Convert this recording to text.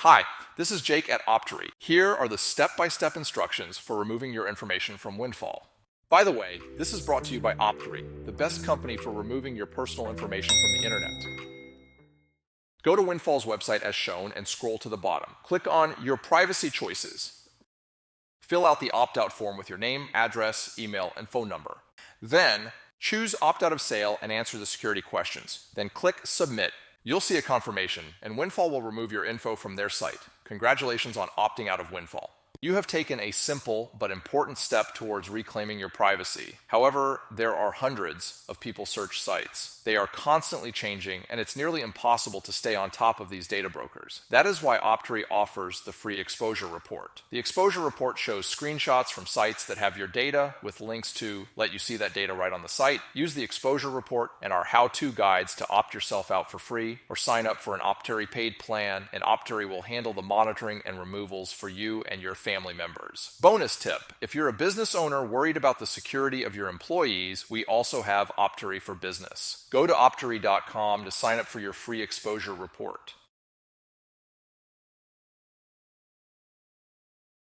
Hi, this is Jake at Optery. Here are the step-by-step instructions for removing your information from Windfall. By the way, this is brought to you by Optery, the best company for removing your personal information from the internet. Go to Windfall's website as shown and scroll to the bottom. Click on Your Privacy Choices. Fill out the opt-out form with your name, address, email, and phone number. Then, choose Opt Out of Sale and answer the security questions. Then click Submit. You'll see a confirmation, and Windfall will remove your info from their site. Congratulations on opting out of Windfall. You have taken a simple but important step towards reclaiming your privacy. However, there are hundreds of people search sites. They are constantly changing, and it's nearly impossible to stay on top of these data brokers. That is why Optery offers the free exposure report. The exposure report shows screenshots from sites that have your data with links to let you see that data right on the site. Use the exposure report and our how-to guides to opt yourself out for free or sign up for an Optery paid plan, and Optery will handle the monitoring and removals for you and your family members. Bonus tip: if you're a business owner worried about the security of your employees, we also have Optery for Business. Go to optery.com to sign up for your free exposure report.